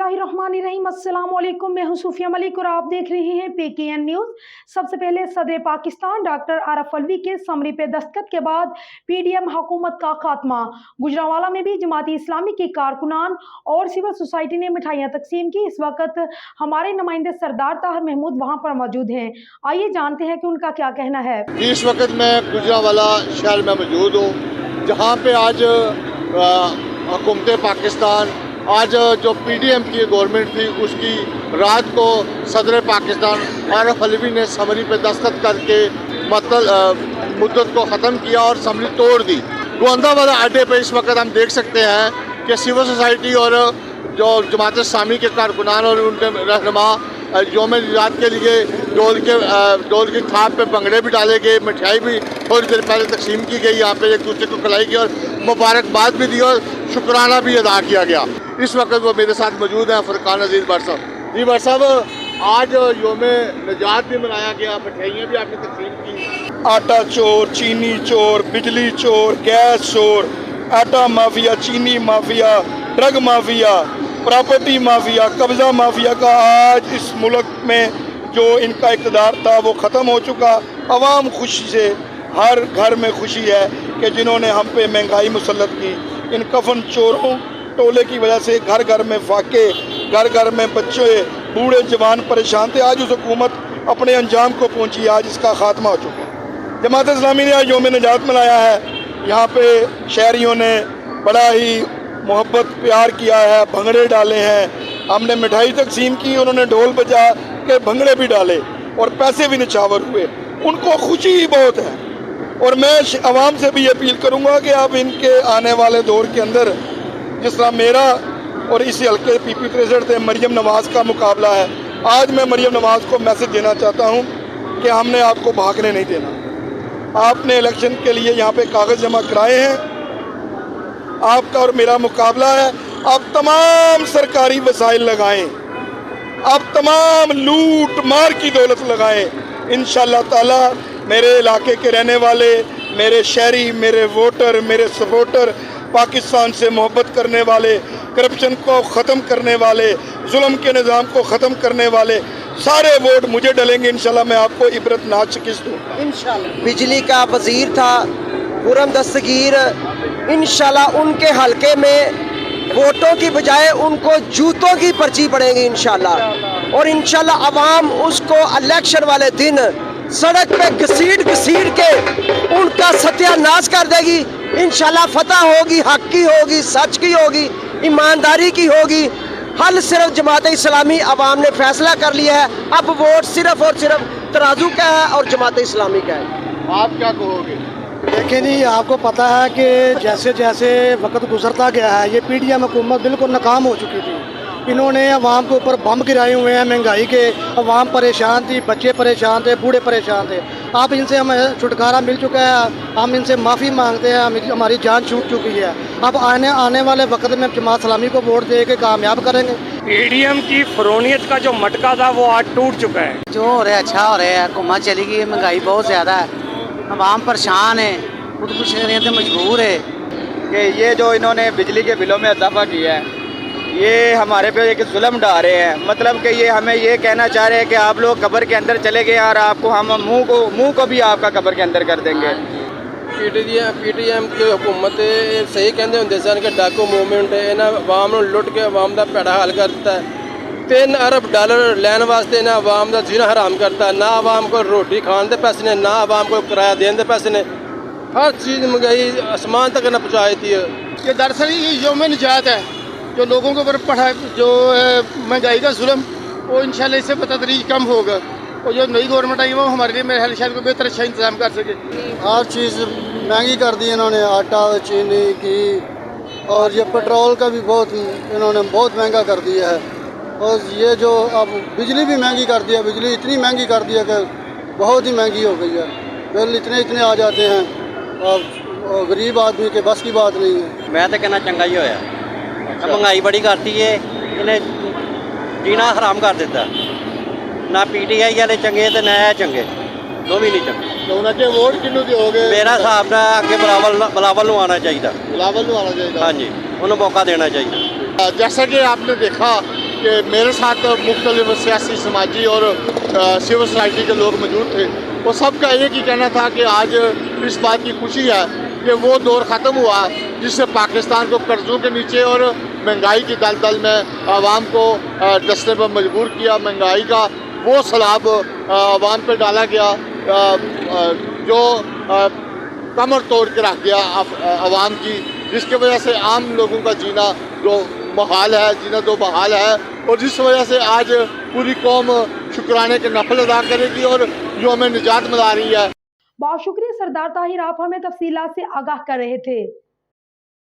बिस्मिल्लाहिर्रहमानिर्रहीम। अस्सलाम वालेकुम। मैं हूं सूफिया मलिक और आप देख रहे हैं PKN न्यूज़। सबसे पहले सदर पाकिस्तान डॉक्टर आरफ अलवी के समरी पे दस्तखत के बाद PDM हुकूमत का खात्मा। गुजरांवाला में भी जमाती इस्लामी की कारकुनान और सिविल सोसाइटी ने मिठाइयाँ तकसीम की। इस वक्त हमारे नुमाइंदे सरदार ताहिर महमूद वहाँ पर मौजूद हैं। आइए जानते हैं कि उनका क्या कहना है। इस वक्त मैं गुजरांवाला शहर में मौजूद हूँ, जहाँ पे आज हुकूमत पाकिस्तान आज जो PDM की गवर्नमेंट थी उसकी रात को सदर पाकिस्तान आरफ अलवी ने समरी पे दस्तखत करके मुद्दत को ख़त्म किया और समरी तोड़ दी। गोंदावाला अड्डे पे इस वक्त हम देख सकते हैं कि सिविल सोसाइटी और जो जमात इस्लामी के कारकुनान और उनके रहनुमा यौम निजात के लिए डोल की थाप पे भंगड़े भी डाले गए, मिठाई भी थोड़ी देर पहले तकसीम की गई, यहाँ पे एक दूसरे को खिलाई गई और मुबारकबाद भी दी और शुक्राना भी अदा किया गया। इस वक्त वो मेरे साथ मौजूद हैं फुरकान अजीज भट्ट साहब। जी भट्ट साहब, आज यौम निजात भी मनाया गया, मिठाइयाँ भी आपने तकसीम की। आटा चोर, चीनी चोर, बिजली चोर, गैस चोर, आटा माफिया, चीनी mafia, drug mafia, property mafia, कब्जा माफिया का आज इस मुल्क में जो इनका इक़्तिदार था वो ख़त्म हो चुका। अवाम खुशी से, हर घर में खुशी है कि जिन्होंने हम पे महंगाई मुसल्लत की, इन कफन चोरों टोले की वजह से घर घर में फाके, घर घर में बच्चे बूढ़े जवान परेशान थे। आज उस हुकूमत अपने अंजाम को पहुंची, आज इसका खात्मा हो चुका है। जमात इस्लामी ने आज यौम निजात मनाया है। यहाँ पे शहरियों ने बड़ा ही मोहब्बत प्यार किया है, भंगड़े डाले हैं, हमने मिठाई तकसीम की, उन्होंने ढोल बजा के भंगड़े भी डाले और पैसे भी निछावर हुए। उनको खुशी ही बहुत है और मैं आवाम से भी अपील करूँगा कि अब इनके आने वाले दौर के अंदर जिस तरह मेरा और इसी हल्के PP प्रेसिडेंट थे मरियम नवाज़ का मुकाबला है, आज मैं मरियम नवाज़ को मैसेज देना चाहता हूँ कि हमने आपको भागने नहीं देना। आपने इलेक्शन के लिए यहाँ पे कागज़ जमा कराए हैं, आपका और मेरा मुकाबला है। आप तमाम सरकारी वसाइल लगाएं, आप तमाम लूट मार की दौलत लगाएं। इंशाअल्लाह ताला मेरे इलाके के रहने वाले, मेरे शहरी, मेरे वोटर, मेरे सपोर्टर, पाकिस्तान से मोहब्बत करने वाले, करप्शन को ख़त्म करने वाले, जुल्म के निज़ाम को ख़त्म करने वाले सारे वोट मुझे डलेंगे। इंशाल्लाह मैं आपको इबरतनाक शिकस्त दूँ इंशाल्लाह। बिजली का वज़ीर था खुर्रम दस्तगीर, इंशाल्लाह उनके हलके में वोटों की बजाय उनको जूतों की पर्ची पड़ेगी इंशाल्लाह। और इंशाल्लाह अवाम उसको इलेक्शन वाले दिन सड़क पे घसीट के उनका सत्यानाश कर देगी। इंशाल्लाह फतह होगी, हक की होगी, सच की होगी, ईमानदारी की होगी। हल सिर्फ जमात इस्लामी अवाम ने फैसला कर लिया है, अब वोट सिर्फ और सिर्फ तराजू का है और जमात इस्लामी का है। आप क्या कहोगे? देखिए जी, आपको पता है कि जैसे जैसे वक्त गुजरता गया है ये PDM हुकूमत बिल्कुल नाकाम हो चुकी थी। इन्होंने अवाम के ऊपर बम गिराए हुए हैं, महंगाई के, अवाम परेशान थी, बच्चे परेशान थे, बूढ़े परेशान थे। अब इनसे हमें छुटकारा मिल चुका है, हम इनसे माफ़ी मांगते हैं, हमारी जान छूट चुकी है। अब आने वाले वक्त में जमात इस्लामी को वोट दे के कामयाब करेंगे। PDM की फरोनियत का जो मटका था वो आज टूट चुका है। जो हो रहा है अच्छा हो रहा है, हुकूमत चली गई है, महंगाई बहुत ज़्यादा है, अवाम परेशान है, खुदकुश करने से मजबूर है। कि ये जो इन्होंने बिजली के बिलों में इजाफा किया है, ये हमारे पे एक जुल्म डाल रहे हैं। मतलब कि ये हमें ये कहना चाह रहे हैं कि आप लोग कब्र के अंदर चले गए और आपको हम मुंह को भी आपका कब्र के अंदर कर देंगे। PDM की हुकूमत सही कहते होंगे सन कि डाकू मूवमेंट इन्हें अवाम को लुट के अवाम का भैड़ा हल करता है। $3 अरब लैन वास्ते इन्हें अवाम का जीना हराम करता है। ना अवाम को रोटी खाने के पैसे ने, ना अवाम को किराया देने के पैसे ने, हर चीज़ महंगाई आसमान तक न पहुँचाई थी। ये दरअसल ये यौम निजात है, जो लोगों के ऊपर पड़ा जो महंगाई का जुल्म वो इंशाल्लाह इससे बतदरीज कम होगा। और जो नई गवर्नमेंट आई वो हमारे लिए मेरे ख्याल शायद को बेहतर अच्छा इंतजाम कर सके। हर चीज़ महंगी कर दी इन्होंने, आटा, चीनी की, और ये पेट्रोल का भी बहुत इन्होंने बहुत महंगा कर दिया है। और ये जो अब बिजली भी महंगी कर दिया, बिजली इतनी महंगी कर दिया कि बहुत ही महंगी हो गई है। बिल इतने आ जाते हैं और गरीब आदमी के बस की बात नहीं है। मैं तो कहना चंगा ही होया, महंगाई बड़ी करती है, इन्हें जीना हराम कर दिता। ना PTI वाले चंगे तो ना चंगे, दो भी नहीं चंगे। तो उन्हें वोट किन्नू दोगे? मेरा हिसाब ना अगे बिलावल नूं आना चाहिए। बिलावल नूं आना चाहिए। हाँ जी, उन्हें मौका देना चाहिए। जैसा कि आपने देखा कि मेरे साथ मुख्तलिफ सियासी, समाजी और सिविल सोसाइटी के लोग मौजूद थे। वो सबका एक ही कहना था कि आज इस बात की खुशी है कि वो दौर ख़त्म हुआ जिससे पाकिस्तान को कर्ज़ों के नीचे और महंगाई की दलदल में आवाम को डसने पर मजबूर किया। महंगाई का वो सलाब आवाम पे डाला गया जो कमर तोड़ के रख गया आवाम की, जिसकी वजह से आम लोगों का जीना जो बहाल है, जीना दो बहाल है, और जिस वजह से आज पूरी कौम शुक्राने के नफल अदा करेगी और यौम निजात मना रही है। बहुत शुक्रिया सरदार ताहिर, आप हमें तफसीलात से आगाह कर रहे थे।